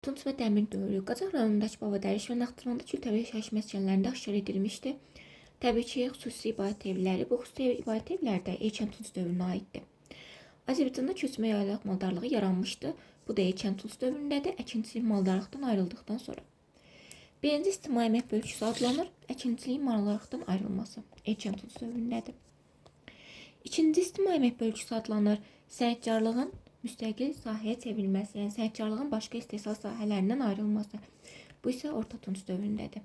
Tunç və Dəmir dövrü Qazax rayonundakı Babadəriş və Naxçıvanda Kültəvi yaşayış məskunlərində aşkar edilmişdi. Təbii ki, xüsusi ibadət evləri, bu xüsusi ibadət evləri də erkən Tunç dövrünə aiddir. Azərbaycanda köçmə yaylaq maldarlığı yaranmışdı. Bu da erkən Tunç dövründədir, əkinçilik maldarlıqdan ayrıldıqdan sonra. Birinci ictimai əmək bölgüsü adlanır, əkinçiliyin maldarlıqdan ayrılması erkən Tunç dövründədir. İkinci ictimai əmək bölgüsü adlanır, sənətkarlığın müstəqil sahəyə çevrilməsi, yəni sənətkarlığın başqa istehsal sahələrindən ayrılması. Bu isə Orta Tunç dövründədir.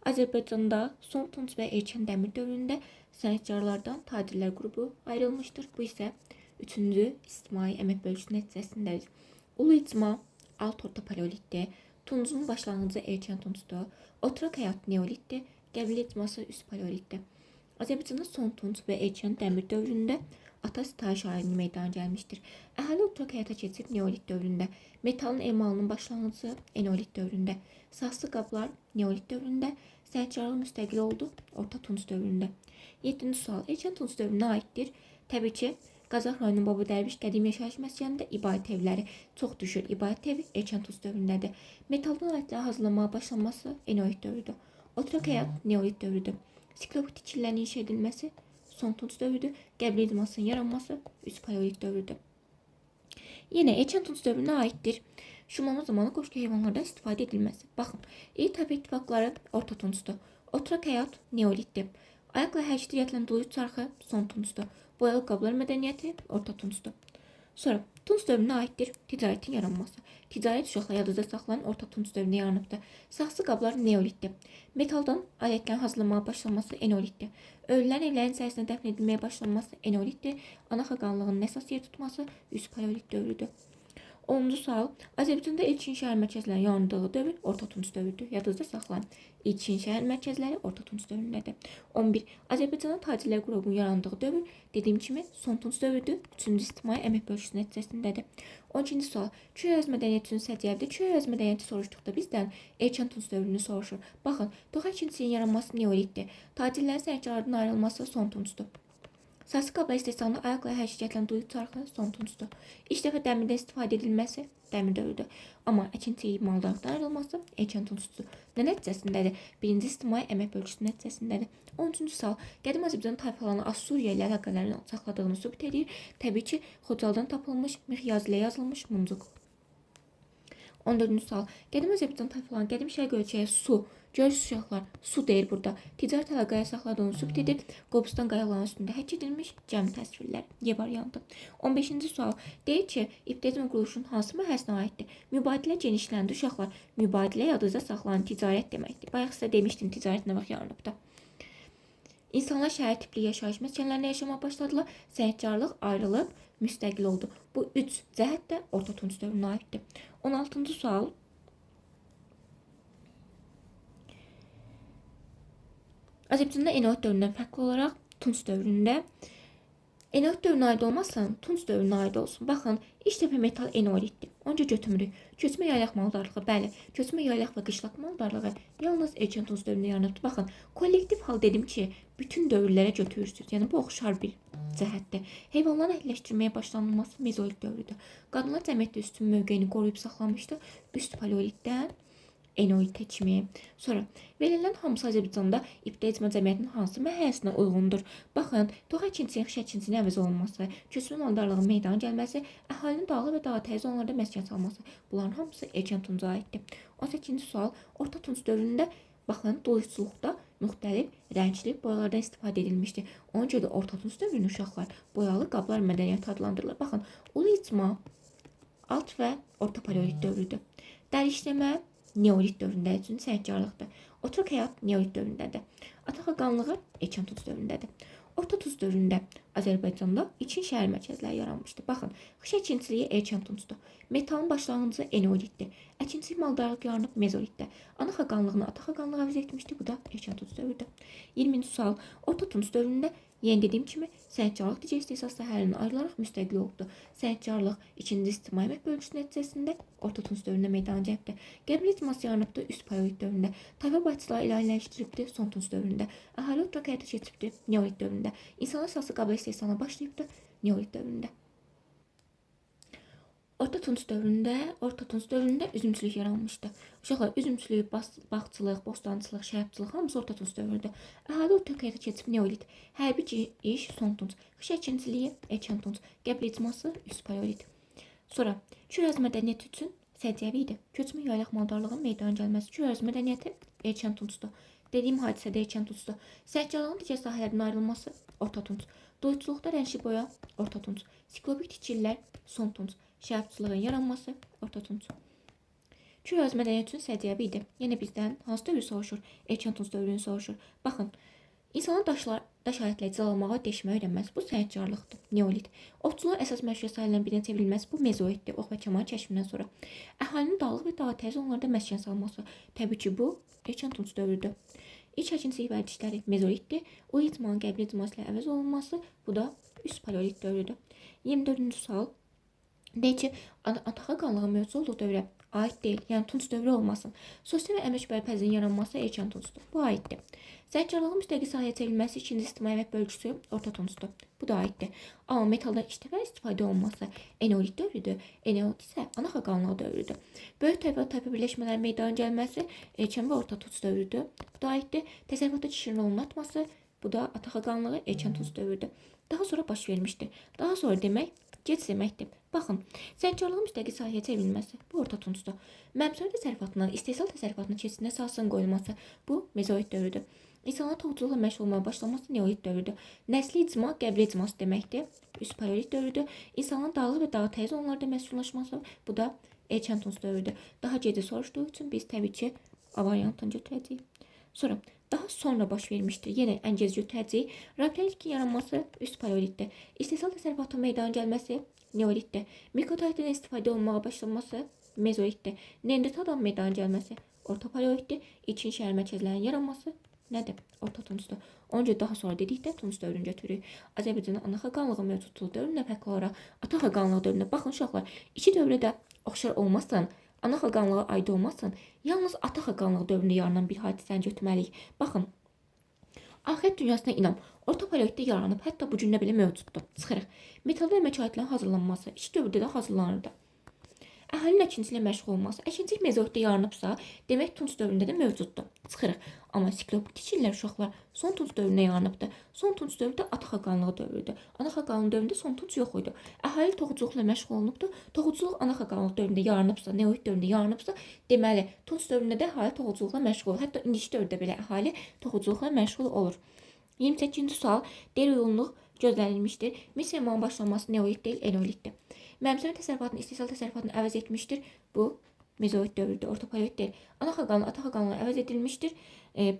Azərbaycanda son Tunç və erkən Dəmir dövründə sənətkarlardan tacirlər qrupu ayrılmışdır. Bu isə 3-cü ictimai əmək bölgüsü nəticəsindədir. Ulu icma alt orta paleolitdir. Tuncun başlanğıcı erkən Tuncdur. Oturaq həyat neolitdir. Qəbilə icması üst paleolitdir. Azərbaycanda son Tunç və erkən Dəmir dövründə ata sitayiş aləmi meydana gəlmişdir. Əhali oturaq həyata keçib neolit dövründə, metalın emalının başlanğıcı eneolit dövründə, saxsı qablar neolit dövründə, sənətkarlıq müstəqil oldu Orta Tunç dövründə. 7-ci sual erkən Tunç dövrünə aiddir. Təbii ki, Qazax rayonunun Babadərviş qədim yaşayış məskənində ibadət evləri çox düşür. İbadət evi erkən Tunç dövründədir. Metaldan alətləri hazırlanmağa başlanması eneolit dövrüdür. Oturaq həyat neolit dövrüdür. Siklopit tikililərin inşa edilməsi son Tunç dövrüdür. Qəbilə icmasının yaranması üst paleolit dövrüdür. Yenə erkən Tunç dövrünə aiddir. Şumlama zamanı qoşqu heyvanlardan istifadə edilməsi. Baxın, ilk təbii ittifaqları Orta Tunçdur. Oturaq həyat neolitdir. Ayaqla hərəkət edilən duyuq çarxı son Tunçdur. Boyalı qablar mədəniyyəti Orta Tunçdur. Sonra Tunç dövrünə aiddir ticarətin yaranması. Ticarət uşaqlar yadınızda saxlanın Orta Tunç dövründə yaranıbdır. Saxsı qablar neolitdir. Metaldan alətlərin hazırlanmağa başlanması eneolitdir. Ölülərin evlərin içərisində dəfn edilməyə başlanması eneolitdir. Ana xaqanlığının əsas yer tutması üst paleolit dövrüdür. 10-cu sual. Azərbaycanda ilkin şəhər mərkəzlərinin yarandığı dövr Orta Tunç dövrüdür. Yadınızda saxlayın. İlkin şəhər mərkəzləri Orta Tunç dövründədir. 11. Azərbaycanda tacirlər qrupunun yarandığı dövr dediyim kimi son Tunç dövrüdür. 3-cü ictimai əmək bölgüsü nəticəsindədir. 12-ci sual. Çöy əraz mədəniyyəti üçün səciyyəvidir. Çöy əraz mədəniyyəti soruşduqda bizdən erkən Tunç dövrünü soruşur. Baxın, toxa ikincisinin yaranması neolitdir. Tacirlərin sənətkarlardan ayrılması son Tunçdur. Saxsı qablar istehsalında ayaqla hərəkət edilən duyuq çarxı son Tunçdur. İlk dəfə dəmirdən istifadə edilməsi Dəmir dövrüdür. Amma əkinçilik maldarlıqdan ayrılması erkən Tunçdur. Nə nəticəsindədir? Birinci ictimai əmək bölgüsü nəticəsindədir. 13-cü sual. Qədim Azərbaycan tayfalarının Assuriya ilə əlaqələrini saxladığını sübut edir. Təbii ki, Xocalıdan tapılmış mixyaz ilə yazılmış muncuq. 14-cü sual. Qədim Azərbaycan tayfalarının qədim şərq ölkəyə su, görürsünüz uşaqlar, su deyir burada. Ticarət əlaqəyə saxladığını sübut edib, Qobustan qayalarının üstündə həkk edilmiş cəmi təsvirlər. Y variantı. 15-ci sual. Deyir ki, ibtidai quruluşun hansı mərhələsinə aiddir? Mübadilə genişləndi uşaqlar. Mübadilə yadınızda saxlanan ticarət deməkdir. Bayaq sizə demişdim, ticarət nə vaxt yaranıbdır. İnsanlar şəhər tipli yaşayış məskənlərində yaşamağa başladılar. Sənətkarlıq ayrılıb müstəqil oldu. Bu 3 cəhət də Orta Tunç dövrünə aiddir. 16-cı sual. Azərbaycanda eneolit dövründən fərqli olaraq Tunç dövründə eneolit dövrünə aid olmazsa Tunç dövrünə aid olsun. Baxın, ilk dəfə metal eneolitdir. Onca götürmürük. Köçmə yaylaq maldarlığı, bəli, köçmə yaylaq və qışlaq maldarlığı yalnız erkən Tunç dövründə yaranıbdır. Baxın, kollektiv hal dedim ki, bütün dövrlərə götürürsünüz. Yəni bu oxşar bir cəhətdir. Heyvanların əhliləşdirməyə başlanılması mezolit dövrüdür. Qadınlar cəmiyyətdə üstün mövqeyini qoruyub saxlamışdı üst paleolitdən eneolitə kimi. Sonra verilən hamısı Azərbaycanda ibtidai icma cəmiyyətinin hansı mərhələsinə uyğundur? Baxın, toxa ikincisinin, xişə ikincisinin əvəz olunması, köçmə maldarlığının meydana gəlməsi, əhalinin dağlı və dağ-təyiz onlarda məskən salması. Bunların hamısı erkən Tunca aiddir. 18-ci sual. Orta Tunç dövründə baxın, doluqçuluqda müxtəlif rəngli boyalardan istifadə edilmişdir. Ona görə də Orta Tunç dövrünün uşaqlar boyalı qablar mədəniyyəti adlandırılır. Baxın, ulu icma alt və orta paleolit dövrüdür. Dəri işləmə neolit dövründə üçün sənətkarlıqdır. Oturaq həyat neolit dövründədir. Ata xaqanlığı erkən Tunç dövründədir. Orta Tunç dövründə Azərbaycanda ilkin şəhər mərkəzləri yaranmışdı. Baxın, xişə əkinçiliyi erkən Tunçdur. Metalın başlanğıcı eneolitdir. Əkinçilik maldarlıq yaranıb mezolitdə. Ana xaqanlığını ata xaqanlığı əvəz etmişdi. Bu da erkən Tunç dövrüdür. 20-ci sual. Orta Tunç dövründə yeni dediyim kimi sənətkarlıq digər istehsal sahələrindən ayrılaraq müstəqil oldu. Sənətkarlıq 2-ci ictimai əmək bölgüsü nəticəsində Orta Tunç dövründə meydana gəlibdir. Qəbilə icması yaranıbdı üst paleolit dövründə. Tayfa başçıları ilahiləşdirilibdi son Tunç dövründə. Əhali oturaq həyata keçibdi neolit dövründə. İnsanlar saxsı qabla istehsalına başlayıbdı neolit dövründə. Orta Tunc dövründə üzümçülük yaranmışdı. Uşaqlar üzümçülük, bağçılıq, bostançılıq, şərabçılıq hamısı Orta Tunc dövrüdür. Əhali orta həyata keçib neolit, hərbi iş son Tunc, qış əkinçiliyi erkən Tunc, qəbul icması üst paleolit. Sonra Çür mədəniyyəti üçün səciyyəvi idi. Köçmə yaylaq maldarlığın meydana gəlməsi Çür mədəniyyəti erkən Tuncdur. Dediyim hadisədə erkən Tuncdur. Səhcəlığın digər sahələrdən ayrılması Orta Tunc. Duyuculuqda rəngli boya Orta Tunc. Siklopik tikillər son Tunc. Şərabçılığın yaranması Orta Tunc. Çür mədəniyyəti üçün səciyyəvi idi. Yenə bizdən hansı dövr soruşur? Erkən Tunc dövrünü soruşur. Baxın, İnsanın daş alətlə cılalamağa, deşməyə öyrənməsi bu sənətkarlıqdır. Neolit. Ovçuluğun əsas məşğuliyyət sahələrindən birinə çevrilməsi bu mezoitdir. Ox və kaman kəşfindən sonra. Əhalinin dağlıq və dağ təzə onlarda məskən salması. Təbii ki, bu erkən Tunc dövrüdür. İlk əkinçilik vərdişləri mezoitdir. O icmanın qəbli icması ilə əvəz olunması bu da üst paleolit dövrüdür. 24-cü sual. Deyək ki, Ataxaqanlığın mövcud olduğu dövrə aid deyil, yəni Tunc dövrü olmasın. Sosial və əmək bərpəzliyin yaranması erkən Tuncdur. Bu aiddir. Səhcərlığın müstəqil sahəyə çevrilməsi ikinci istimai əmək bölgüsü Orta Tuncdur. Bu da aiddir. Amma metaldan istifadə olunması eneolit dövrüdür. Eneolit isə Anaxaqanlıq dövrüdür. Böyük tayfa və tayfa birləşmələri meydana gəlməsi erkən və Orta Tunc dövrüdür. Bu da aiddir. Təsərrüfatda kişinin rolunun artması bu da Ataxaqanlığı erkən Tunc dövrüdür. Daha sonra baş vermişdir. Daha sonra demək gec deməkdir. Baxın, səhcərlığın müstəqil sahəyə çevrilməsi bu Orta Tuncdur. Məmsuri təsərrüfatından istehsal təsərrüfatının keçidinə əsasın qoyulması bu mezoit dövrüdür. İnsanlar toxuculuqla məşğul olmaya başlaması neolit dövrüdür. Nəsli icma, qəbli icması deməkdir. Üst paleolit dövrüdür. İnsanların dağlıq və dağ təzə onlarda məskunlaşması bu da erkən Tunc dövrüdür. Daha gecə soruşduğu üçün biz təbii ki A variantını götürəcəyik. Sonra daha sonra baş vermişdir. Yenə ən gec götürəcəyik. Raptalitin yaranması üst paleolitdir. İstehsal təsərrüfatının meydana gəlməsi neolitdir. Mikrotarixdən istifadə olunmağa başlanması mezoitdir. Neandertaldan meydana gəlməsi Orta paleolitdir. İlkin şəhər mərkəzlərinin yaranması nədir? Orta Tuncdur. Onca daha sonra dedikdə Tunc dövrünü götürürük. Azərbaycanın Anaxaqanlığı mövcudluğu dövrünə fərqli olaraq Ataxaqanlığı dövrünə baxın uşaqlar. İki dövrə də oxşar olmasın, Anaxaqanlığa aid olmasın. Yalnız Ataxaqanlığı dövründə yaranan bir hadisəni götürməliyik. Baxın, axirət dünyasına inam Orta paleolitdə yaranıb, hətta bu gündə belə mövcuddur. Çıxırıq. Metal və əmək alətlərinin hazırlanması iki dövrdə də hazırlanırdı. Əhalinin əkinçiliklə məşğul olması. Əkinçilik mezoitdə yaranıbsa, demək Tunc dövründə də mövcuddur. Çıxırıq. Amma siklopik tikillər uşaqlar son Tunc dövründə yaranıbdır. Son Tunc dövrü də Ataxaqanlığı dövrüdür. Anaxaqanlıq dövründə son Tunc yox idi. Əhali toxuculuqla məşğul olunubdur. Toxuculuq Anaxaqanlıq dövründə yaranıbsa, neolit dövründə yaranıbsa, deməli Tunc dövründə də əhali toxuculuqla məşğul olur. Hətta indiki dövrdə belə əhali toxuculuqla məşğul olur. 28-ci sual. Deri uyğunluq gözlənilmişdir. Misyamanın başlanması neolit deyil, eneolitdir. Məmsuri təsərrüfatını istehsal təsərrüfatını əvəz etmişdir. Bu mezoit dövrüdür, Orta paleolit deyil. Anaxaqanlı, Ataxaqanlı əvəz edilmişdir.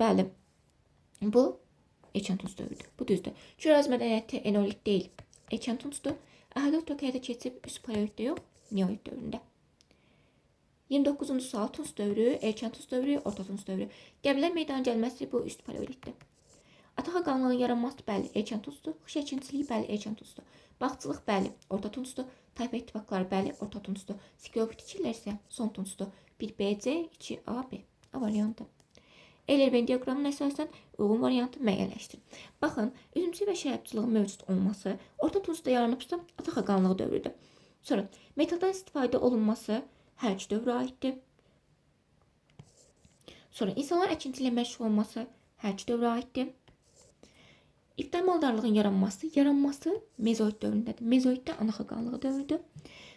Bəli, bu erkən Tunc dövrüdür. Bu düzdür. Çür mədəniyyəti eneolit deyil, erkən Tuncdur. Əhali orta həyata keçib üst paleolitdə yox, neolit dövründə. 29-cu sual. Tunc dövrü, erkən Tunc dövrü, Orta Tunc dövrü. Qəbilə meydana gəlməsi bu üst paleolitdir. Ataxaqanlığın yaranması bəli, erkən Tuncdur. Xış əkinçiliyi bəli, erkən Tuncdur. Bağçılıq bəli, Orta Tuncdur. Tayfa ittifaqları bəli, Orta Tuncdur. Siklopik tikillər isə son Tuncdur. 1BC, 2AB. A variantı. Eyler-Venn diaqramına əsasən uyğun variantı müəyyənləşdirin. Baxın, üzümçülük və şərabçılığın mövcud olması Orta Tuncda yaranıbsa Ataxaqanlıq dövrüdür. Sonra metaldan istifadə olunması hərc dövrə aiddir. Sonra insanlar əkinçiliklə məşğul olması hərc dövrə aiddir. İbtidai maldarlığın yaranması mezoit dövründədir. Mezoitdə Anaxaqanlığı dövrüdür.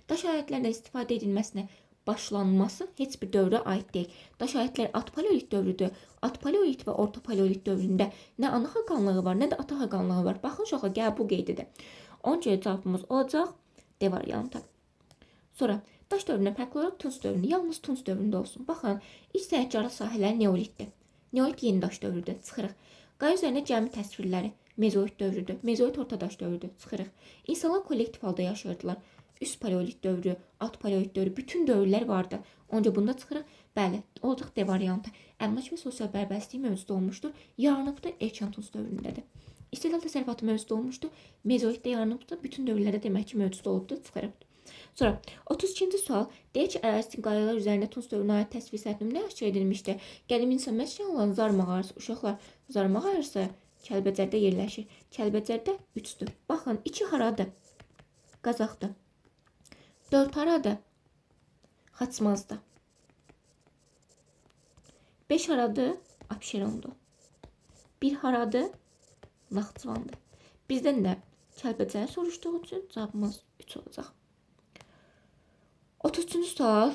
Daş alətlərdən istifadə edilməsinə başlanması heç bir dövrə aid deyil. Daş alətlər At paleolit dövrüdür. At paleolit və Orta paleolit dövründə nə Anaxaqanlığı var, nə də Ataxaqanlığı var. Baxın uşaqlar, gəl bu qeyd edək. Onun üçün cavabımız olacaq D variantı. Sonra daş dövrünə fərqli olaraq Tunc dövründə, yalnız Tunc dövründə olsun. Baxın, iç sənətkarlıq sahələri neolitdir. Neolit yeni daş dövrüdür. Çıxırıq. Qaya üzərində gəmi təsvirləri mezoit dövrüdür. Mezoit orta daş dövrüdür. Çıxırıq. İnsanlar kollektiv halda yaşayırdılar. Üst paleolit dövrü, alt paleolit dövrü, bütün dövrlər vardı. Onca bunda çıxırıq. Bəli, olacaq D variantı. Əmlak və sosial bərbəzlik mövcud olmuşdur. Yaranıb da erkən Tunc dövründədir. İstehsal təsərrüfatı mövcud olmuşdur. Mezoitdə yaranıb da bütün dövrlərdə demək ki mövcud olubdur. Çıxırıq. Sonra 32-ci sual. Deyək ki, ərazinin qayalar üzərində Tunc dövrünə aid təsvir səhət nümunə aşkar edilmişdir. Qədim insan məşq olan Zar mağarası. Uşaqlar, Zar mağarası Kəlbəcərdə yerləşir. Kəlbəcərdə 3-dür. Baxın, 2 haradır? Qazaxdır. 4 haradır? Xaçmazda. 5 haradır? Abşerondur. 1 haradır? Naxçıvandır. Bizdən də Kəlbəcəni soruşduğu üçün cavabımız 3 olacaq. 33-cü sual.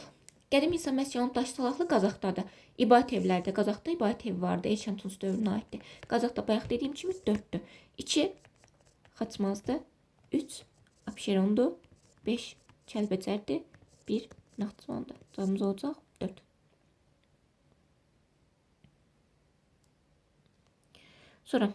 Qədim insan məskəni Daşsalaqlı Qazaxdadır. İbadət evlərdə. Qazaxda ibadət evi vardı. Erkən Tunc dövrünə aiddir. Qazaxda bayaq dediyim kimi 4'dür. 2 Xaçmazdır. 3 Abşerondur. 5 Kəlbəcərdir. 1 Naxçıvandır. Cavabımız olacaq 4. Sonra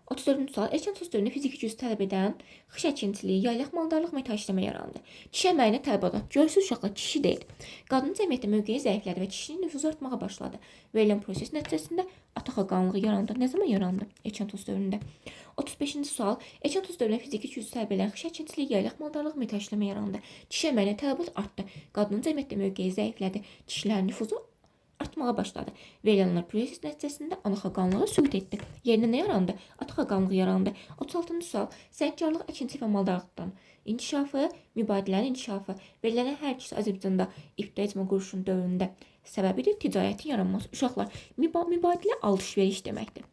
34-cü sual. Erkən Tunc dövründə fiziki güc tələb edən xış əkinçiliyi, yaylaq maldarlıq, metal işləmə yarandı. Kişi əməyinə tələb olan. Görürsüz uşaqlar, kişi deyil. Qadının cəmiyyətdə mövqeyi zəiflədi və kişinin nüfuzu artmağa başladı. Verilən proses nəticəsində ata xaqanlığı yarandı. Nə zaman yarandı? Erkən Tunc dövründə. 35-ci sual. Erkən Tunc dövründə fiziki güc tələb edən xış əkinçiliyi, yaylaq maldarlıq, metal işləmə yarandı. Kişi əməyinə tələbat artdı. Qadının cəmiyyətdə mövqeyi zəiflədi. Kişilərin nüfuzu artmağa başladı. Verilən proses nəticəsində ana xaqanlığı süqut etdi. Yerinə nə yarandı? Ata xaqanlığı yarandı. 36-cı sual. Səhmkarlıq, əkinçilik və maldarlıqdan inkişafı, mübadilənin inkişafı. Verilən hər ikisi Azərbaycanda ibtidai icma quruluşunun dövründə səbəbidir. Ticarətin yaranması. Uşaqlar, mübadilə alış-veriş deməkdir.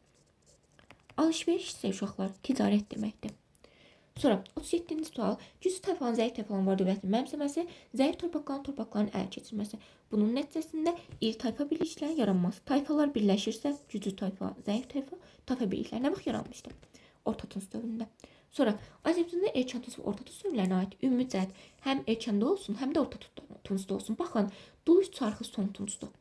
Alış-veriş isə uşaqlar ticarət deməkdir. Sonra 37-ci sual. Güclü tayfanın zəif tayfaların var dövlətinin mənimsəməsi, zəif torpaqların ələ keçirməsi. Bunun nəticəsində iri tayfa birliklərinin yaranması. Tayfalar birləşirsə, güclü tayfa, zəif tayfa birlikləri nə vaxt yaranmışdı? Orta Tunc dövründə. Sonra Azərbaycanda Erkən Tunc və Orta Tunc dövrlərinə aid ümumi cəhət həm Erkəndə olsun, həm də Orta Tuncda olsun. Baxın, Duluş çarxı son Tuncdur.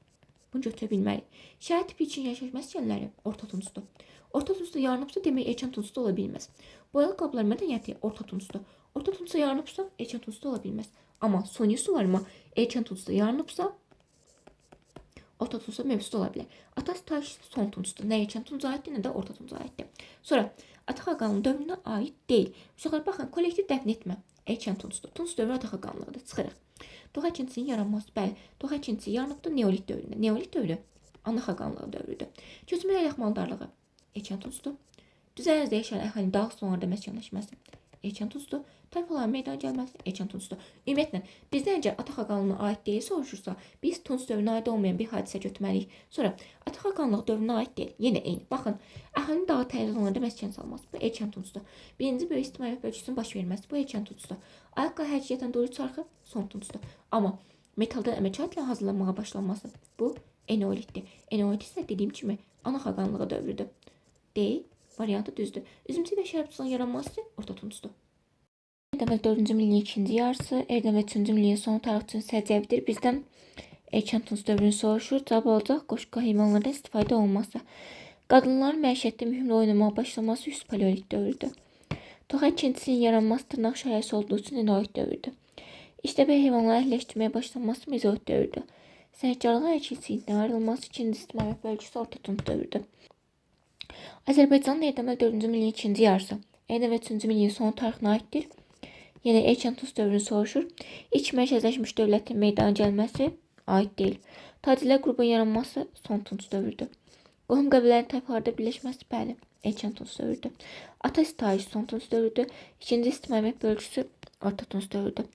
Bunu götürə bilmərik. Şəhər tipi üçün yaşayış məskunları Orta Tuncdur. Orta Tuncda yaranıbsa demək Erkən Tuncda ola bilməz. Boyalı qablar mədəniyyəti Orta Tuncda. Orta Tuncda yaranıbsa Erkən Tuncda ola bilməz. Amma suni suvarma Erkən Tuncda yaranıbsa Orta Tuncda mövcud ola bilər. Atas Taş son Tuncda. Nə Erkən Tunca aiddir, nə də Orta Tunca aiddir. Sonra Ata xaqanlıq dövrünə aid deyil. Uşaqlar baxın, kollektiv dəfn etmə. Erkən Tuncda. Tunc dövrü Ata xaqanlığıdır. Çıxırıq. Tox əkinçisinin yaranması, bəli. Tox əkinçisi yaranıbdır Neolit dövründə. Neolit dövrü ana xaqanlığı dövrüdür. Köçmə yaylaq maldarlığı Erkən Tuncdur. Düz ərazidə yaşayan əhalinin dağ sularında məskunlaşması Erkən Tuncdur. Tayfaların meydana gəlməsi Erkən Tuncdur. Ümumiyyətlə, bizdən əgər Ata xaqanlığına aid deyil soruşursa, biz Tunc dövrünə aid olmayan bir hadisə götürməliyik. Sonra Ata xaqanlığı dövrünə aid deyil. Yenə eyni. Baxın, əhalinin dağa təyin zonlarında məskən salması bu Erkən Tuncdur. Birinci böyük ictimai bölgüsünün baş verməsi bu Erkən Tuncdur. Ayaqqabı hərəkətlən Duru çarxı son Tuncdur. Amma metaldan əmək alətlə hazırlanmağa başlanması bu Eneolitdir. Eneolit isə dediyim kimi ana xaqanlığı dövrüdür. D variantı düzdür. Üzümçü və şərabçılığın yaranması Orta Tuncdur. Erdəməl 4-cü milliyin ikinci yarısı, Erdəməl 3-cü milliyin sonu tarix üçün səciyyəvidir. Bizdən Erkən Tunc dövrünü soruşur. Cavab olacaq qoşqa heyvanlardan istifadə olması. Qadınların məişətdə mühüm rol oynamağa başlaması üst paleolit dövrüdür. Tox əkinçisinin yaranması tırnaq şayəsi olduğu üçün Eneolit dövrüdür. İşləbə heyvanları əhləşdirməyə başlanması Mezolit dövrüdür. Səhmkarlığın əkinçiliyindən ayrılması ikinci ictimai bölgüsü Orta Tunc dövrüdür. Azərbaycanın Erdəməl 4-cü milliyin ikinci yarısı, Erdəməl 3-cü milliyin sonu tarixinə aiddir. Yenə Erkən Tunc dövrünü soruşur. İlk mərkəzləşmiş dövlətin meydana gəlməsi aid deyil. Tacirlər qrubunun yaranması son Tunc dövrüdür. Qohum qəbilələrin tayfalarda birləşməsi bəli, Erkən Tunc dövrüdür. Ata sitayiş son Tunc dövrüdür. İkinci ictimai bölgüsü Orta Tunc dövrüdür.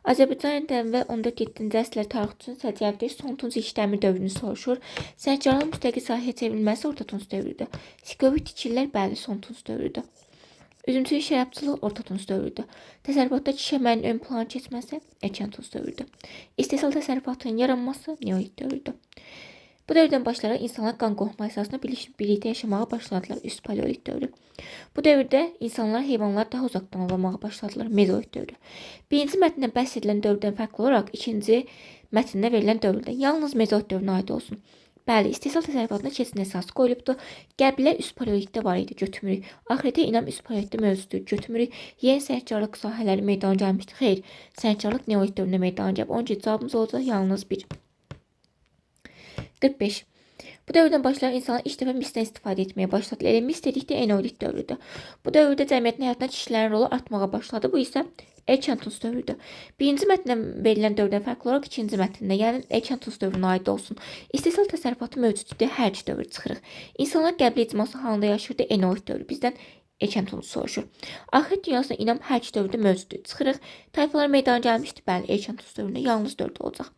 Azərbaycan və 14-7-ci əsrlər tarix üçün səciyyəvidir. Son Tunc ilk dəmir dövrünü soruşur. Səhmkarlığın müstəqil sahəyə çevrilməsi Orta Tunc dövrüdür. Psixologik tikililər bəli son Tunc dövrüdür. Üzümçülük şərabçılığı Orta Tunc dövrüdür. Təsərrüfatda kişi əməyinin ön plana keçməsi Erkən Tunc dövrüdür. İstehsal təsərrüfatının yaranması Neolit dövrüdür. Bu dövrdən başlayaraq insanlar qan qohma əsasında birlikdə yaşamağa başladılar. Üst paleolit dövrü. Bu dövrdə insanlar heyvanları daha uzaqdan avlamağa başladılar. Mezolit dövrü. Birinci mətndə bəhs edilən dövrdən fərqli olaraq ikinci mətndə verilən dövrdə yalnız Mezolit dövrünə aid olsun. Bəli, istehsal təsərrüfatına keçin əsası qoyulubdur. Qəbilə üst paleolitdə var idi, götürmürük. Axirətə inam üst paleolitdə mövcuddur, götürmürük. Yeni səhmkarlıq sahələri meydana gəlmişdi. Xeyr, səhmkarlıq Neolit dövründə meydana gəlib. Onun üçün cavabımız olacaq yalnız 1. 45. Bu dövrdən başlayan insanlar ilk dəfə misdən istifadə etməyə başladılar. Elə mis dedikdə Eneolit dövrüdür. Bu dövrdə cəmiyyətin həyatında kişilərin rolu artmağa başladı. Bu isə Erkən Tunc dövrüdür. Birinci mətndən verilən dövrdən fərqli olaraq ikinci mətndə, yəni Erkən Tunc dövrünə aid olsun. İstehsal təsərrüfatı mövcuddur deyə hər iki dövr çıxırıq. İnsanlar qəbilə icması halında yaşayırdı Eneolit dövrü. Bizdən Erkən Tunc soruşur. Axir dünyasında inam hər iki dövrdə mövcuddur. Çıxırıq. Tayfalar meydana gəlmişdi. Bəli, Erkən Tunc dövründə yalnız 4 olacaq.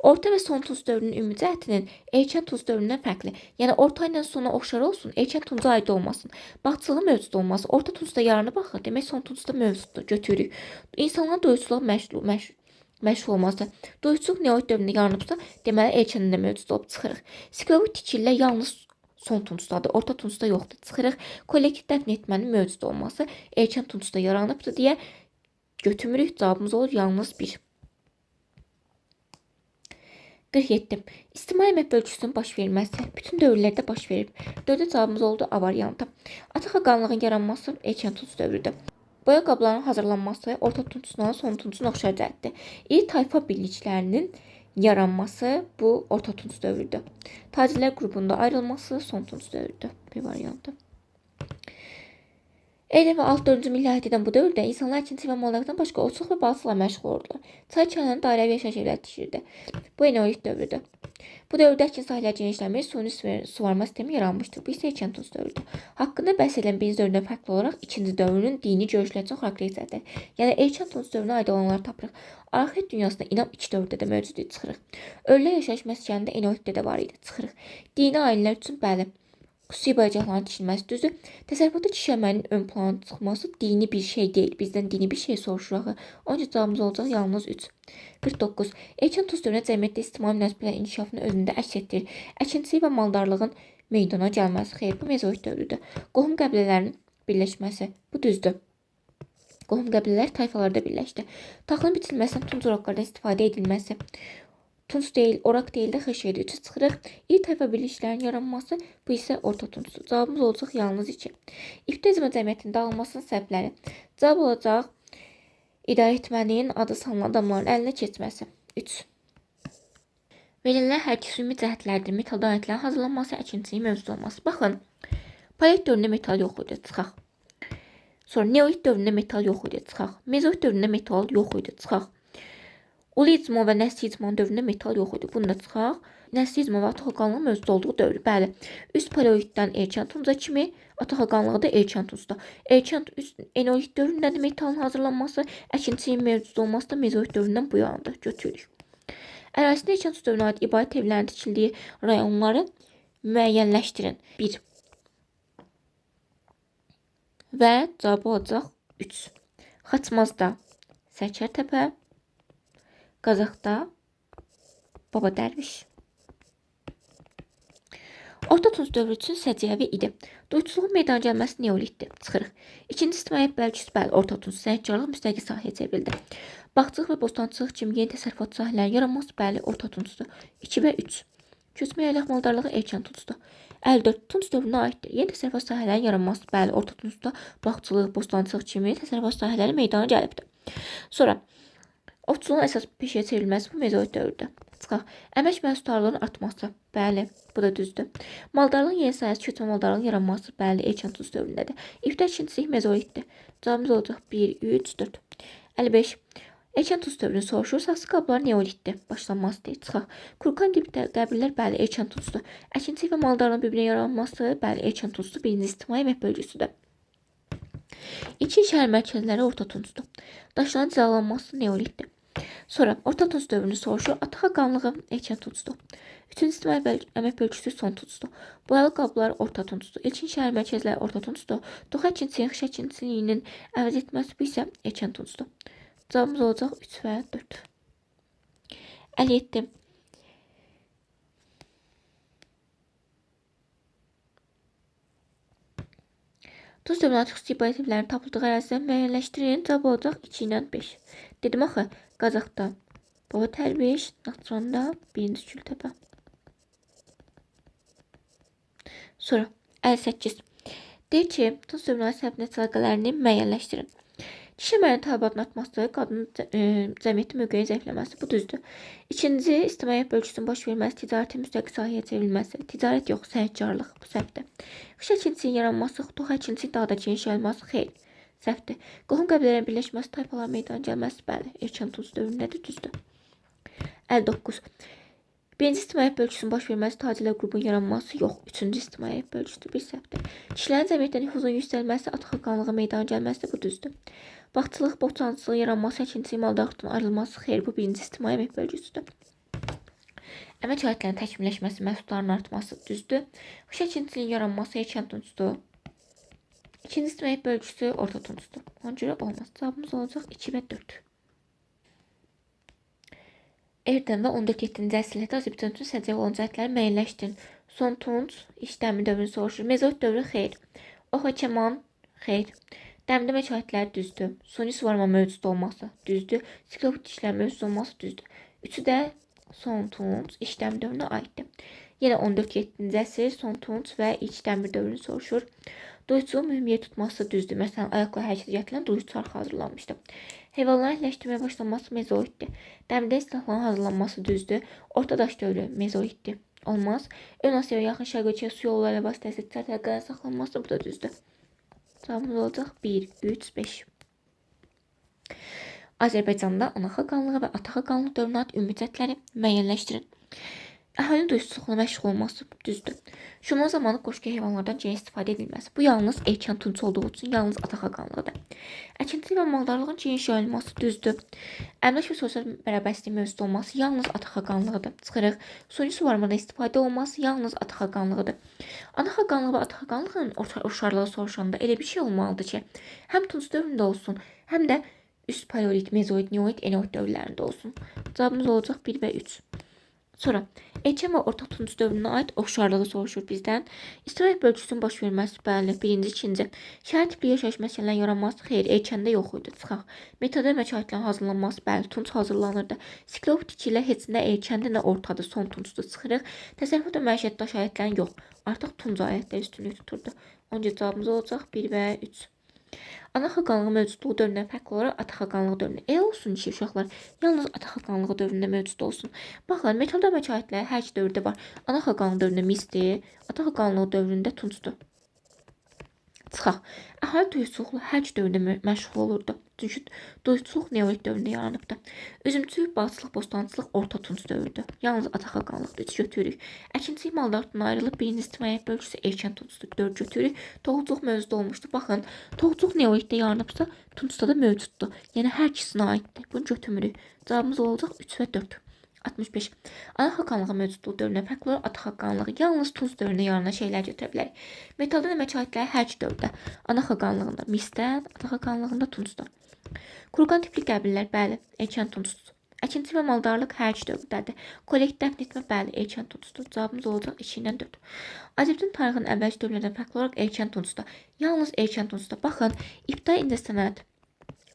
Orta və son Tunc dövrünün ümumi cəhətinin Erkən Tunc dövründən fərqli. Yəni orta ilə sona oxşar olsun, Erkən Tunca aid olmasın. Bağçılığın mövcud olması, Orta Tuncda yarına baxır, demək son Tuncda mövcuddur, götürürük. İnsanların doyuculuq məşğul olması. Doyuculuq Neolit dövründə yaranıbsa, deməli Erkəndə mövcud olub çıxırıq. Skleroid tikillər yalnız son Tuncdadır, Orta Tuncda yoxdur. Çıxırıq. Kollektiv dəfn etmənin mövcud olması Erkən Tuncda yaranıbdır deyə götürmürük. Cavabımız olur yalnız 1. 47. İctimai əmək bölgüsünün baş verilməsi bütün dövrlərdə baş verib. 4-cü cavabımız oldu A variantı. Ata xaqanlığın yaranması Erkən Tunc dövrüdür. Boya qablarının hazırlanması Orta Tuncdan son Tuncun oxşar cəhətdir. İri tayfa birliklərinin yaranması bu Orta Tunc dövrüdür. Tacirlər qrupunda ayrılması son Tunc dövrüdür. B variantı. Eyni və 6-4-cü milliyyətdən bu dövrdə insanlar əkinçi və mallardan başqa otçuluq və balıqçılıqla məşğul oldular. Çay çaylarının dairəvi yaşayış evləri tikirdi. Bu Eneolit dövrüdür. Bu dövrdə əkin sahələri genişlənmiş, suni suvarma sistemi yaranmışdır. Bu isə Erkən Tunc dövrüdür. Haqqında bəhs edilən birinci dövrdən fərqli olaraq ikinci dövrünün dini görüşlər üçün xarakteristikdir. Yəni Erkən Tunc dövrünə aid olanları tapırıq. Axir dünyasında inam iki dövrdə də mövcud idi, çıxırıq. Ölülər yaşayış məskənində Eneolitdə də var idi, çıxırıq. Dini ayinlər üçün bəli. Xüsusi bayacaqların tikilməsi düzdür. Təsərrüfatda kişiləmənin ön plana çıxması dini bir şey deyil. Bizdən dini bir şey soruşur. Onun cavabımız olacaq yalnız 3. 49. Erkən Tunc dövründə cəmiyyətdə ictimai münasibətlərin inkişafını özündə əks etdirir. Əkinçilik və maldarlığın meydana gəlməsi xeyr, bu Mezolit dövrüdür. Qohum qəbilələrinin birləşməsi, bu düzdür. Qohum qəbilələr tayfalarda birləşdi. Taxılın biçilməsindən tunc oraqlardan istifadə edilməsi. Tunc deyil, oraq deyil də xəşəydi. 3 çıxırıq. İri tayfa birliklərinin yaranması, bu isə Orta Tuncdur. Cavabımız olacaq yalnız 2. İbtizm cəmiyyətinin dağılmasının səbəbləri. Cavab olacaq idarə etməliyin adı sanılan adamların əlinə keçməsi. 3. Verilənlər hər ikisi ümumi cəhətlərdir. Metal danətlərin hazırlanması, əkinçiliyin mövcud olması. Baxın, Paleolit dövründə metal yox idi, çıxaq. Sonra Neolit dövründə metal yox idi, çıxaq. Mezolit dövründə metal yox idi, çıxaq. Uluicmo və Nəslicmo dövründə metal yox idi. Bunu da çıxaq. Nəslicmo və Ataxaqanlığın mövcud olduğu dövr. Bəli. Üst Paleolitdən Erkən Tunca kimi, Ataxaqanlığı da Erkən Tuncda. Eneolit dövründə də metalın hazırlanması, əkinçiliyin mövcud olması da Mezolit dövründən bu yandır. Götürürük. Ərazisində Erkən Tunc dövrünə aid ibarət evlərin tikildiyi rayonları müəyyənləşdirin. 1. Və cavabı olacaq 3. Xaçmazda Sərkərtəpə, Qazaxda Baba Dərviş. Orta Tunc dövrü üçün səciyyəvi idi. Doyuculuğun meydana gəlməsi Neolitdir. Çıxırıq. İkinci ictimaiyyət bölgüsü bəli, Orta Tunc sənətkarlıq müstəqil sahəyə çevrildi. Bağçılıq və bostançılıq kimi yeni təsərrüfat sahələrinin yaranması bəli, Orta Tuncdur. 2 və 3. Köçmə yaylaq maldarlığı Erkən Tuncdur. 54. Tunc dövrünə aiddir. Yeni təsərrüfat sahələrinin yaranması bəli, Orta Tuncda bağçılıq, bostançılıq kimi təsərrüfat sahələri meydana gəlibdir. Sonra ovçuluğun əsas peşəyə çevrilməsi bu Mezolit dövrüdür. Çıxaq. Əmək məhsuldarlığının artması. Bəli, bu da düzdür. Maldarlığın yeni sahəsi, köçmə maldarlığının yaranması. Bəli, Erkən Tunc dövründədir. İbtidai əkinçilik Mezolitdir. Cavabımız olacaq 1, 3, 4. 55. Erkən Tunc dövrünü soruşur. Saxsı qablar Neolitdir. Başlanması deyil. Çıxaq. Kurkan dibdə qəbirlər bəli, Erkən Tuncdur. Əkinçilik və maldarlığın bir-birinə yaranması bəli, Erkən Tuncdur. Birinci ictimai əmək bölgüsüdür. İki şəhər mərkəzləri Orta Tuncdur. Daşların cilalanması Neolitdir. Sonra Orta Tunc dövrünü soruşur. Ataxaqanlığı Erkən Tuncdur. Üçüncü ictimai əmək bölgüsü son Tuncdur. Boyalı qablar Orta Tuncdur. İlkin şəhər mərkəzləri Orta Tuncdur. Tox əkinçiliyin, xış əkinçiliyinin əvəz etməsi bu isə Erkən Tuncdur. Cavabımız olacaq 3 və 4. 57. Tunc dövrünün artıq xüsusi ibarət evlərinin tapıldığı ərazidən müəyyənləşdirin. Cavab olacaq 2 ilə 5. Dedim axı, Qazaxda Baba Dərviş, Naxçıvanda 1-ci Gültəpə. Sonra 58. Deyir ki, Tunc dövrünün əsəb nəticələrini müəyyənləşdirin. Kişi əməlinin tələbatının artması, qadının cəmiyyətin mövqeyinin zəifləməsi, bu düzdür. İkinci, ictimai bölgüsünün baş verməsi, ticarətin müstəqil sahəyə çevrilməsi, ticarət yox, sənətkarlıq, bu səhvdir. Xış əkinçiliyin yaranması, tox əkinçiliyin daha da genişlənməsi, xeyr, səhvdir. Qohum qəbilələrin birləşməsi, tayfalar meydana gəlməsi, bəli, Erkən Tunc dövründədir, düzdür. 59. Birinci ictimaiyyət bölgüsünün baş verməsi tacirlər qrupunun yaranması yox. Üçüncü ictimaiyyət bölgüsüdür, bir səhvdir. Kişilərin cəmiyyətdə nüfuzun yüksəlməsi, ata xaqanlığı meydana gəlməsi bu düzdür. Bağçılıq, bohçancılıq yaranması, əkinçi, maldarlıqdan ayrılması xeyr, bu birinci ictimaiyyət bölgüsüdür. Əmək alətlərinin təkmilləşməsi, məhsulların artması düzdür. Qış əkinçiliyin yaranması erkən tuncdur. İkinci ictimaiyyət bölgüsü orta tuncdur. Ona görə olmaz. Cavabımız olacaq 2 və 4. Erdən və 14-7-ci əsrlərdə Azərbaycanın səcəyə olan cəhətləri müəyyənləşdirin. Son tunc, iş dəmir dövrünü soruşur. Mezolit dövrü xeyr. Ox və kəman xeyr. Dəmir əmək alətləri düzdür. Suni suvarma mövcud olması düzdür. Siklopit dişlər mövcud olması düzdür. Üçü də son tunc, iş dəmir dövrünə aiddir. Yenə 14-7-ci əsr son tunc və iç dəmir dövrünü soruşur. Duyuculuğun mühüm yer tutması düzdür. Məsələn, ayaqla hərəkət gətirilən duyucu çarxı hazırlanmışdı. Heyvanların əhləşdirməyə başlanması mezoitdir. Dəmirdən silahların hazırlanması düzdür. Orta daş dövrü mezoitdir. Olmaz. Ön Asiya və yaxın şərq ölkəyə su yolları vasitəsilə ticarət əlaqələrinin saxlanması bu da düzdür. Cavabımız olacaq 1, 3, 5. Azərbaycanda ana xaqanlığı və ata xaqanlığı dövrünə aid ümumi cəhətləri müəyyənləşdirin. Əhalinin duyuşsuzluqla məşğul olması düzdür. Şuman zamanı qoşqu heyvanlardan geniş istifadə edilməsi. Bu yalnız erkən tunç olduğu üçün yalnız ata xaqanlığıdır. Əkinçilik və maldarlığın geniş yayılması düzdür. Əmlak və sosial bərabərsizliyin mövcud olması yalnız ata xaqanlığıdır. Çıxırıq. Suni suvarmadan istifadə olması yalnız ata xaqanlığıdır. Ana xaqanlığı və ata xaqanlığının oxşarlığı soruşanda elə bir şey olmalıdır ki, həm tunç dövründə olsun, həm də üst paleolit, mezoid, neoid, eneoid dövrlərində olsun. Cavabımız olacaq 1 və 3. Sonra erkən və orta tunç dövrünə aid oxşarlığı soruşur bizdən. İstifadə bölgüsünün baş verməsi bəli, birinci, ikinci. Şəhər tipli yaşayış məsələlərin yaranması xeyr, erkəndə yox idi. Çıxaq. Metoda əmək alətlərinin hazırlanması bəli, tunç hazırlanırdı. Siklopit ilə heç nə erkəndə, nə ortadır, son tunçdur. Çıxırıq. Təsərrüfat və məişət daş alətlərin yox. Artıq tunc alətləri üstünlük tuturdu. Onca cavabımız olacaq 1 və 3. Ana xaqanlığı mövcudluğu dövründən fərqli olaraq ata xaqanlığı dövründə. Elə olsun ki, uşaqlar yalnız ata xaqanlığı dövründə mövcud olsun. Baxın, metalda əmək alətləri hər iki dövrdə var. Ana xaqanlığı dövründə misdir, ata xaqanlığı dövründə tuncdur. Çıxaq. Əhali duyuculuqla hər iki dövrdə məşğul olurdu. Çünki duyuculuq neolit dövründə yaranıbdı. Üzümçülük, bağçılıq, bostancılıq orta tunc dövrüdür. Yalnız ata xaqanlıqdır. 3 götürürük. Əkinçilik maldarlıqdan ayrılıb birinci ictimaiyyət bölgüsü erkən tuncdur. 4 götürürük. Toxuculuq mövcud olmuşdu. Baxın, toxuculuq neolitdə yaranıbsa, tuncda da mövcuddur. Yəni hər ikisinə aiddir. Bunu götürmürük. Cavabımız olacaq 3 və 4. 65. Ana xaqanlığı mövcudluğu dövrünə fərqli olaraq ata xaqanlığı yalnız tunç dövründə yaranan şeylər götürə bilərik. Metaldan əmək alətləri hər iki dövrdə. Ana xaqanlığında misdən, ata xaqanlığında tuncda. Kurgan tipli qəbillər bəli, erkən tuncdur. Əkinçi və maldarlıq hər iki dövrdədir. Kollekt dəfn etmə bəli, erkən tuncdur. Cavabımız olacaq 2 ilə 4. Azərbaycan tarixinin əvvəlki dövrlərdən fərqli olaraq erkən tuncda. Yalnız erkən tuncda. Baxın, ibtidai incəsənət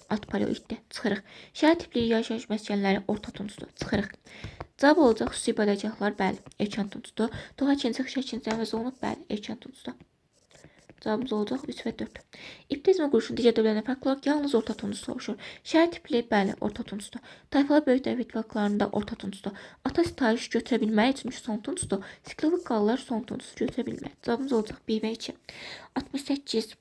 alt paleolitdir. Çıxırıq. Şəhər tipli yaşayış məskənləri orta tuncdur. Çıxırıq. Cavab olacaq xüsusi bələdçiliklər bəli, erkən tuncdur. Toxa əkinçi, xış əkinçi əvəz olunub bəli, erkən tuncdur. Cavabımız olacaq 3 və 4. İbtizm quruluşun digər dövrlərdən fərqli olaraq yalnız orta tuncu soruşur. Şəhər tipli bəli, orta tuncdur. Tayfalar böyük dövlət ittifaqlarında orta tuncdur. Ata sitayiş götürə bilməyi çünki son tuncdur. Siklovik qallar son tuncu götürə bilmək. Cavabımız olacaq 1 və 2. 68.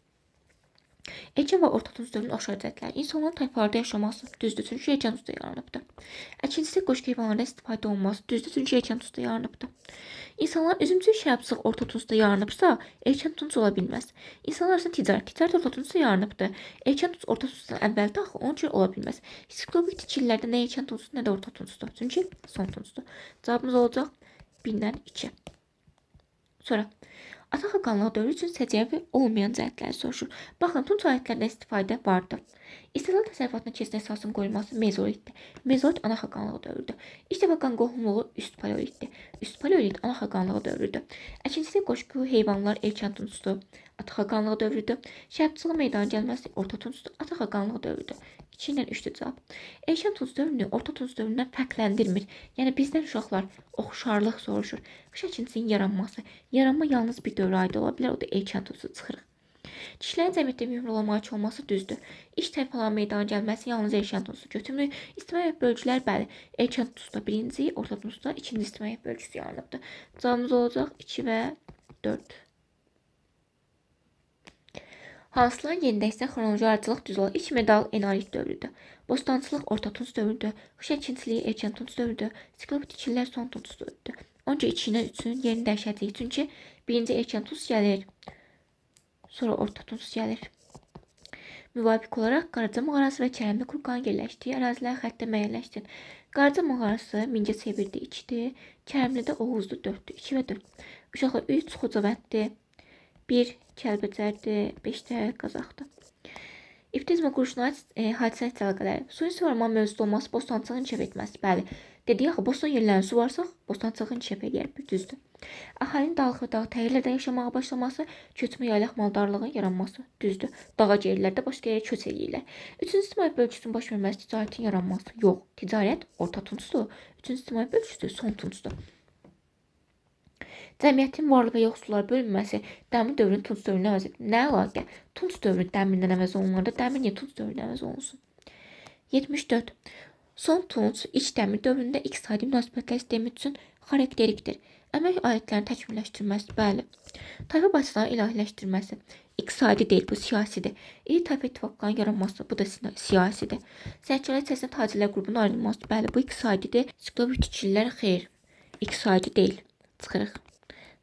Erkən və orta tunc dövrünün oxşar cəhətləri. İnsanların tayfalarda yaşaması düzdür, çünki erkən tuncda yaranıbdır. Əkinçisi qoşqu heyvanlardan istifadə olunması düzdür, çünki erkən tuncda yaranıbdır. İnsanlar üzümçülük, şərabçılıq orta tuncda yaranıbsa, erkən tunc ola bilməz. İnsanlar arasında ticarət orta tuncda yaranıbdır. Erkən tunc orta tuncdan əvvəldə axı onun üçün ola bilməz. Siklopik tikililərdə nə erkən tuncdur, nə də orta tuncdur, çünki son tuncdur. Cavabımız olacaq 1-dən 2. Sonra ata xaqanlığı dövrü üçün səciyyəvi olmayan cəhətləri soruşur. Baxın, tunc alətlərindən istifadə vardı. İstiqlal təsərrüfatına keçən əsasın qoyulması mezoiddir. Mezoid ana xaqanlığı dövrüdür. İstefaqan qohumluğu üst paleolitdir. Üst paleolit ana xaqanlığı dövrüdür. Əkinçilik qoşqu heyvanlar erkən tuncdur. Ata xaqanlığı dövrüdür. Şərabçılıq meydana gəlməsi orta tuncdur. Ata xaqanlığı dövrüdür. 2 ilə 3 cavab. Erkən tunc dövrünü orta tunc dövründən fərqləndirmir. Yəni bizdən uşaqlar oxşarlıq soruşur. Qış əkinçisinin yaranması. Yaranma yalnız bir dövrə aid ola bilər, o da erkən tuncda çıxırıq. Kişilərin cəmiyyətdə mühüm rola malik olması düzdür. İş tayfaların meydana gəlməsi yalnız erkən tuncda götürülür. İctimaiyyət bölgülər bəli, erkən tuncda birinci, orta tuncda ikinci ictimaiyyət bölgüsü yaranıbdır. Cavabımız olacaq 2 və 4. Hansılar yerində isə xronoloji ardıcılıq düz olur. İlk medal eneolit dövrüdür. Bostançılıq orta tunc dövrüdür. Xış əkinçiliyi erkən tunc dövrüdür. Siklopit son tunc dövrüdür. Onca 2-dən 3-ün yerini dəyişəcəyik. Çünki birinci erkən tunc gəlir. Sonra orta tunc gəlir. Müvafiq olaraq Qaraca mağarası və Kərəmli Kurqanın yerləşdiyi ərazilər xəttə müəyyənləşdirin. Qaraca mağarası Mingəçevir 2-dir. Kərəmlidə Oğuzdur 4-dür. 2 və 4. Uşaqlar 3 Xocabənddir. 1 Kəlbəcərdir. 5 də Qazaxdır. İptizma quruşuna hadisə əlaqələri. Suyun suvarma mövcud olması bostançılığın inkişaf etməsi. Bəli. Dedik axı, bostan yerlərinin su varsa, bostançılığın inkişaf edir. Düzdür. Əhalinin dağlıq və dağ təyirlərdə yaşamağa başlaması, köçmə yaylaq maldarlığın yaranması. Düzdür. Dağa yerlərdə başqa yerə köç edirlər. 3-cü ictimai bölgüsünün baş verməsi ticarətin yaranması. Yox, ticarət orta tuncdur. 3-cü ictimai bölgüsü son tuncdur. Cəmiyyətin varlı və yoxsullar bölünməsi dəmir dövrünün tunc dövrünə əvəz edir. Nə əlaqə? Tunc dövrü dəmirdən əvəz olunur da, dəmir niyə tunc dövrünə əvəz olunsun? 74. Son tunc ilk dəmir dövründə iqtisadi münasibətlər sistemi üçün xarakterikdir. Əmək alətlərinin təkmilləşdirilməsi, bəli. Tayfa başçılarının ilahiləşdirilməsi. İqtisadi deyil, bu siyasidir. İri tayfa ittifaqlarının yaranması, bu da siyasidir. Sənətkarlar içərisində tacirlər qrupunun ayrılması, bəli, bu iqtisadidir. Siklopit xeyr, iqtisadi deyil. Çıxırıq.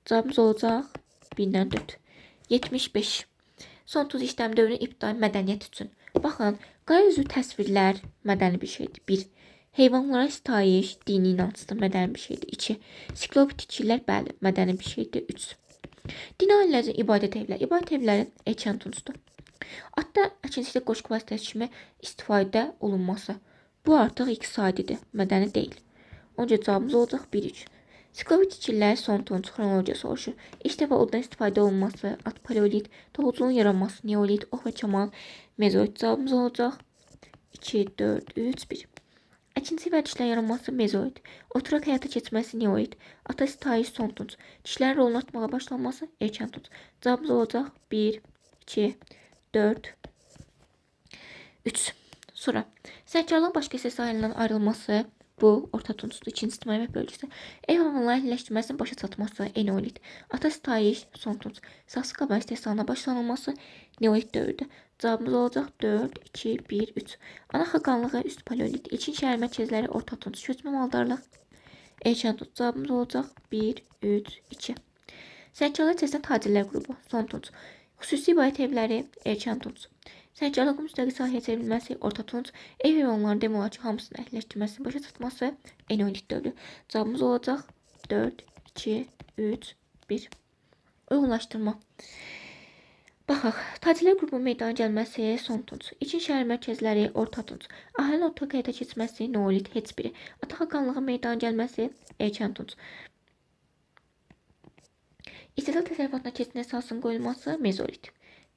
Cavabımız olacaq 1-dən 4. 75. Son tuz işləm dövrünün ibtidai mədəniyyət üçün. Baxın, qara üzvü təsvirlər mədəni bir şeydir. 1. Heyvanlara sitayiş, dini inancdır, mədəni bir şeydir. 2. Siklopit bəli, mədəni bir şeydir. 3. Din alimləri ibadət evləri. İbadət evləri erkən tuncdur. Atda əkinçilik qoşqu vasitəsi kimi istifadə olunması. Bu artıq iqtisadidir, mədəni deyil. Onca cavabımız olacaq 1-3. Siklopit son tunc xronologiya soruşur. İlk dəfə oddan istifadə olunması, at paleolit, toxuculuğun yaranması, neolit, ox və çamal, mezolit cavabımız olacaq 2, 4, 3, 1. Əkinçi vərdişlərin yaranması mezolit, oturaq həyata keçməsi neolit, ata sitayiş son tunc, kişilərin rolunu atmağa başlanması erkən tunc. Cavabımız olacaq 1, 2, 4, 3. Sonra sənətkarlığın başqa əsas sahələrindən ayrılması, bu orta tuncdur. 2-ci ictimai bölgüsü. Ev heyvanların əhliləşdirməsinin başa çatması eneolit. Ata sitayiş son tunc. Saxsı qaban istehsalına başlanılması neolit dövrüdür. Cavabımız olacaq 4, 2, 1, 3. Ana xaqanlığı üst paleolit. İlkin şəhər mərkəzləri orta tunc. Köçmə maldarlıq erkən tunc. Cavabımız olacaq 1, 3, 2. Sənətkarlar içərisində tacirlər qrupu son tunc. Xüsusi ibadət evləri erkən tunc. Sənətkarlığın müstəqil sahəyə çevrilməsi orta tunc, ev heyvanlarının demək olar ki, hamısının əhliləşdirməsinin başa çatması eneolit dövrü. Cavabımız olacaq 4, 2, 3, 1. Uyğunlaşdırma. Baxaq, tacirlər qrupunun meydana gəlməsi son tunc. İlkin şəhər mərkəzləri orta tunc. Əhalinin ortaq həyata keçməsi neolit heç biri. Ata xaqanlığın meydana gəlməsi erkən tunc. İstehsal təsərrüfatına keçin əsasının qoyulması mezolit.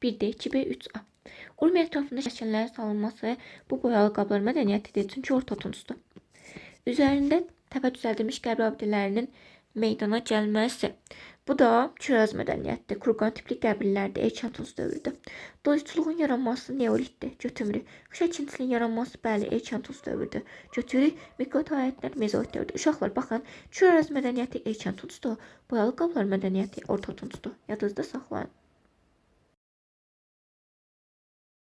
1D, 2B, 3A. Urmiya ətrafında şəkillərin salınması bu boyalı qablar mədəniyyətidir, çünki orta tuncdur. Üzərində təpə düzəldilmiş qərb abidələrinin meydana gəlməsi. Bu da Kiraz mədəniyyətdir. Kurqan tipli qəbirlərdir, erkən tunc dövrüdür. Dozçuluğun yaranması neolitdir, götümrü. Xış əkinçiliyin yaranması bəli, erkən tunc dövrüdür. Götürü, mikrotarixlər mezolit dövrüdür. Uşaqlar, baxın, Kiraz mədəniyyəti erkən tuncdur, boyalı qablar mədəniyyəti orta tuncdur. Yadınızda saxlayın.